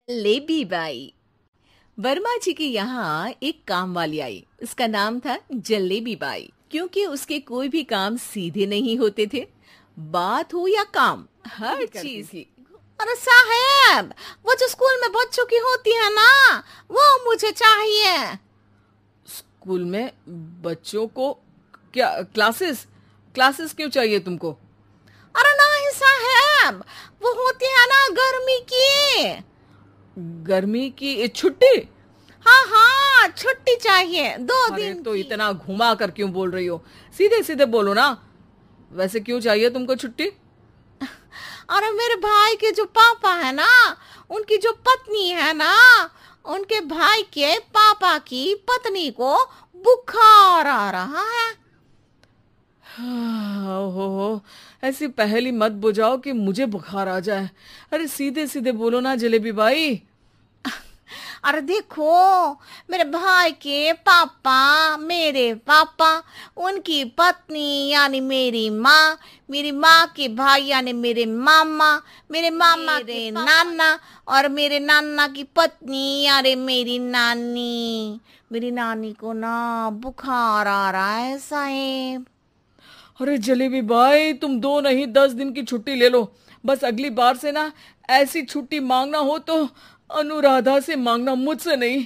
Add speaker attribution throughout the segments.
Speaker 1: लेबी by. Verma जी के यहाँ एक काम वाली आई। उसका नाम था जलेबी बाई, क्योंकि उसके कोई भी काम सीधे नहीं होते थे। बात हो या काम, हर चीज की।
Speaker 2: अरे साहब, वो जो स्कूल में बच्चों की होती है ना, वो मुझे चाहिए।
Speaker 3: स्कूल में बच्चों को क्या क्लासेस क्लासेस क्यों चाहिए तुमको?
Speaker 2: अरे नहीं साहब, वो होती है ना गर्मी की।
Speaker 3: गर्मी की छुट्टी?
Speaker 2: हाँ हाँ, छुट्टी चाहिए 2 दिन
Speaker 3: तो
Speaker 2: की।
Speaker 3: इतना घुमा कर क्यों बोल रही हो? सीधे सीधे बोलो ना। वैसे क्यों चाहिए तुमको छुट्टी?
Speaker 2: अरे मेरे भाई के जो पापा है ना, उनकी जो पत्नी है ना, उनके भाई के पापा की पत्नी को बुखार आ रहा है।
Speaker 3: ओहो, ऐसी पहेली मत बुझाओ कि मुझे बुखार आ जाए। अरे सीधे सीधे बोलो ना जलेबी बाई।
Speaker 2: अरे देखो, मेरे भाई के पापा, मेरे पापा, उनकी पत्नी यानी मेरी माँ के भाई यानी मेरे मामा के नाना, और मेरे नाना की पत्नी यानी मेरी नानी को ना बुखार आ रहा है साहेब।
Speaker 3: अरे जलेबी भाई, तुम 2 नहीं 10 दिन की छुट्टी ले लो। बस अगली बार से ना ऐसी छुट्टी मांगना हो तो अनुराधा से मांगना, मुझसे नहीं।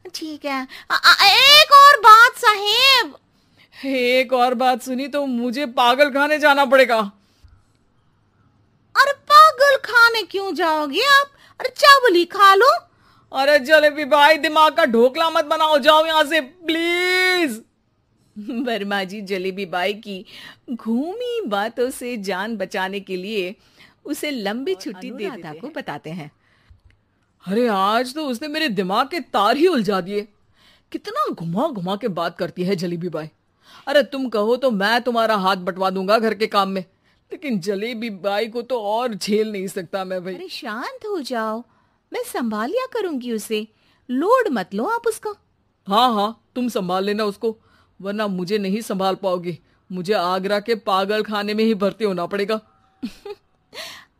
Speaker 2: ठीक है। एक और बात साहेब।
Speaker 3: एक और बात सुनी तो मुझे पागल खाने जाना पड़ेगा।
Speaker 2: अरे पागल खाने क्यों जाओगे आप? अरे चावल ही खा लो।
Speaker 3: अरे जलेबी भाई, दिमाग का ढोकला मत बनाओ, जाओ यहाँ से प्लीज।
Speaker 1: वर्मा जी जलेबी बाई की घूमी बातों से जान बचाने के लिए उसे लंबी छुट्टी दे देते को बताते हैं।
Speaker 3: अरे आज तो उसने मेरे दिमाग के तार ही उलझा दिए। कितना घुमा घुमा के बात करती है जलेबी बाई। अरे तुम कहो तो मैं तुम्हारा हाथ बंटवा दूंगा घर के काम में, लेकिन जलेबी बाई को तो और झेल नहीं सकता मैं भाई।
Speaker 1: अरे शांत हो जाओ, मैं संभाल लिया करूंगी उसे। लोड मत लो आप उसको।
Speaker 3: हाँ हाँ, तुम संभाल लेना उसको, वरना मुझे नहीं संभाल पाओगी। मुझे आगरा के पागल खाने में ही भर्ती होना पड़ेगा।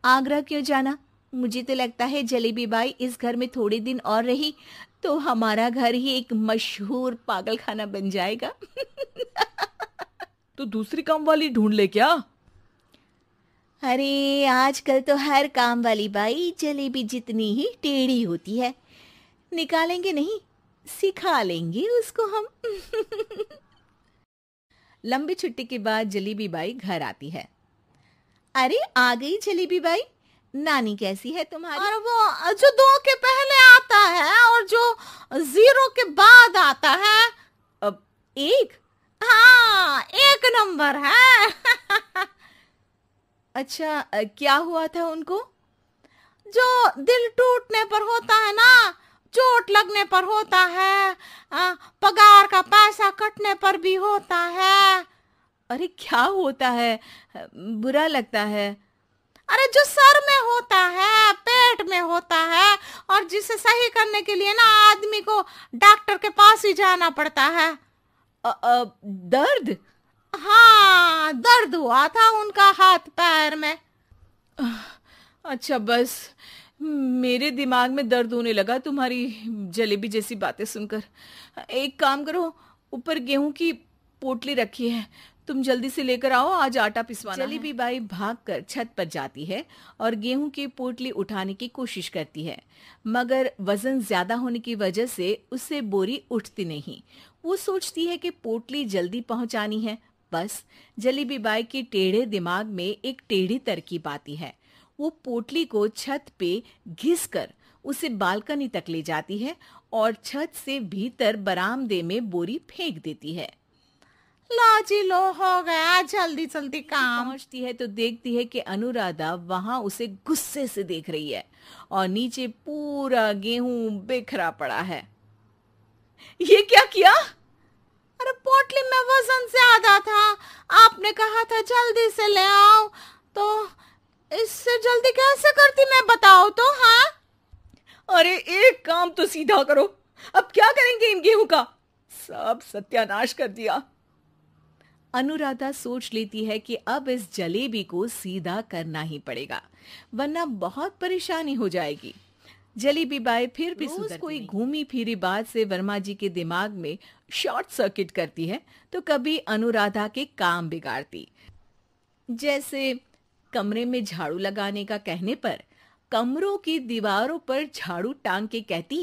Speaker 1: आगरा क्यों जाना? मुझे तो लगता है जलेबी बाई इस घर में थोड़े दिन और रही तो हमारा घर ही एक मशहूर पागल खाना बन जाएगा।
Speaker 3: तो दूसरी काम वाली ढूंढ ले क्या?
Speaker 1: अरे आजकल तो हर काम वाली बाई जलेबी जितनी ही टेढ़ी होती है। निकालेंगे नहीं, सिखा लेंगे उसको हम। लंबी छुट्टी के बाद जलेबी बाई घर आती है। अरे आ गई जलेबी बाई, नानी कैसी है तुम्हारी?
Speaker 2: और वो जो 2 के पहले आता है और जो 0 के बाद आता है।
Speaker 1: अब 1?
Speaker 2: हाँ, 1 नंबर है।
Speaker 1: अच्छा, क्या हुआ था उनको?
Speaker 2: जो दिल टूटने पर होता है ना, चोट लगने पर होता है, पगार का पैसा कटने पर भी होता है।
Speaker 1: अरे क्या होता है? बुरा लगता है?
Speaker 2: अरे जो सर में होता है, पेट में होता है, और जिसे सही करने के लिए ना आदमी को डॉक्टर के पास ही जाना पड़ता है।
Speaker 1: दर्द?
Speaker 2: हाँ, दर्द हुआ था उनका हाथ पैर में।
Speaker 1: अच्छा बस, मेरे दिमाग में दर्द होने लगा तुम्हारी जलेबी जैसी बातें सुनकर। एक काम करो, ऊपर गेहूं की पोटली रखी है, तुम जल्दी से लेकर आओ, आज आटा पिसवाना है। जलेबी बाई भागकर छत पर जाती है और गेहूं की पोटली उठाने की कोशिश करती है, मगर वजन ज्यादा होने की वजह से उससे बोरी उठती नहीं। वो सोचती है कि पोटली जल्दी पहुंचानी है। बस जलेबी बाई के टेढ़े दिमाग में एक टेढ़ी तरकीब आती है। वो पोटली को छत पे घिसकर उसे बालकनी तक ले जाती है और छत से भीतर बरामदे में बोरी फेंक देती है।
Speaker 2: लो जी लो, हो गया, जल्दी जल्दी काम।
Speaker 1: पहुंचती है तो देखती है कि अनुराधा वहां उसे गुस्से से देख रही है और नीचे पूरा गेहूं बिखरा पड़ा है। ये क्या किया?
Speaker 2: अरे पोटली में वजन ज्यादा था, आपने कहा था जल्दी से ले आओ, तो इससे जल्दी कैसे करती मैं बताओ तो। हाँ,
Speaker 3: अरे एक काम तो सीधा करो, अब क्या करेंगे इन गेहूं का? सब सत्यानाश कर दिया।
Speaker 1: अनुराधा सोच लेती है कि अब इस जलेबी को सीधा करना ही पड़ेगा, वरना बहुत परेशानी हो जाएगी। जलेबी बाई फिर भी
Speaker 2: रोज
Speaker 1: सुधरती
Speaker 2: कोई
Speaker 1: नहीं। घूमी फिरी बात से वर्मा जी के दिमाग में शॉर्ट सर्किट करती है तो कभी अनुराधा के काम बिगाड़ती। जैसे कमरे में झाड़ू लगाने का कहने पर कमरों की दीवारों पर झाड़ू टांग के कहती,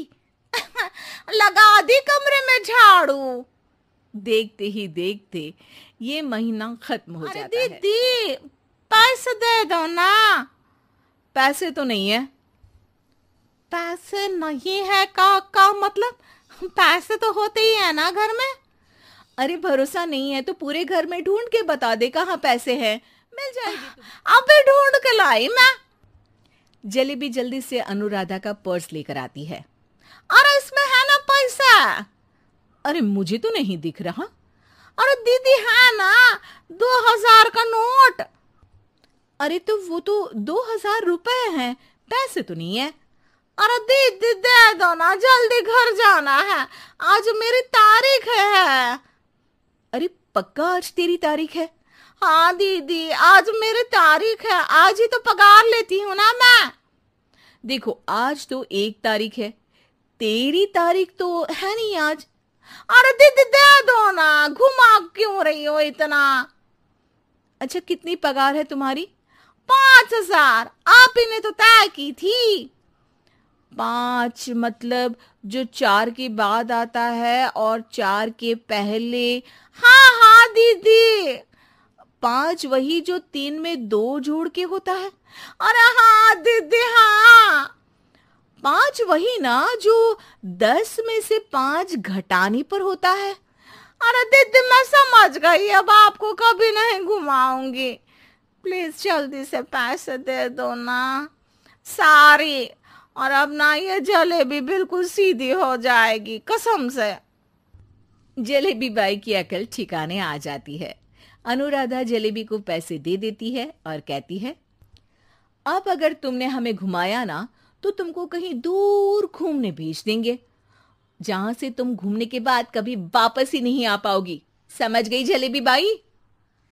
Speaker 2: लगा दी कमरे में झाड़ू।
Speaker 1: देखते ही देखते ये महीना खत्म हो
Speaker 2: अरे
Speaker 1: जाता है।
Speaker 2: दीदी पैसे दे दो ना।
Speaker 1: पैसे तो नहीं है।
Speaker 2: पैसे नहीं है का मतलब पैसे तो होते ही है ना घर में।
Speaker 1: अरे भरोसा नहीं है तो पूरे घर में ढूंढ के बता दे कहाँ पैसे हैं, मिल जाएगी तुम्हें।
Speaker 2: अबे ढूंढ के लाई मैं।
Speaker 1: जलेबी जल्दी से अनुराधा का पर्स लेकर आती है।
Speaker 2: अरे इसमें है ना पैसा।
Speaker 1: अरे मुझे तो नहीं दिख रहा।
Speaker 2: अरे दीदी है ना 2000 का नोट।
Speaker 1: अरे तो वो तो 2000 रुपए हैं, पैसे तो नहीं है।
Speaker 2: अरे दीदी दे दो ना, जल्दी घर जाना है, आज मेरी तारीख है।
Speaker 1: अरे पक्का आज तेरी तारीख है?
Speaker 2: हाँ दीदी आज मेरी तारीख है, आज ही तो पगार लेती हूँ ना मैं।
Speaker 1: देखो आज तो 1 तारीख है, तेरी तारीख तो है नहीं आज।
Speaker 2: अरे दीदी दे दो ना, घुमा क्यों रही हो इतना।
Speaker 1: अच्छा कितनी पगार है तुम्हारी?
Speaker 2: 5000 आप ही ने तो तय की थी।
Speaker 1: 5 मतलब जो 4 के बाद आता है और 4 के पहले।
Speaker 2: हाँ हाँ दीदी।
Speaker 1: 5 वही जो 3 में 2 जोड़ के होता है।
Speaker 2: अरे हाँ दीदी हाँ।
Speaker 1: 5 वही ना जो 10 में से 5 घटाने पर होता है।
Speaker 2: अरे दीदी मैं समझ गई, अब आपको कभी नहीं घुमाऊंगी। प्लीज जल्दी से पैसे दे दो ना सारी, और अब ना ये जलेबी बिल्कुल सीधी हो जाएगी कसम से।
Speaker 1: जलेबी बाई की अकल ठिकाने आ जाती है। अनुराधा जलेबी को पैसे दे देती है और कहती है, अब अगर तुमने हमें घुमाया ना तो तुमको कहीं दूर घूमने भेज देंगे, जहां से तुम घूमने के बाद कभी वापस ही नहीं आ पाओगी। समझ गई जलेबी बाई?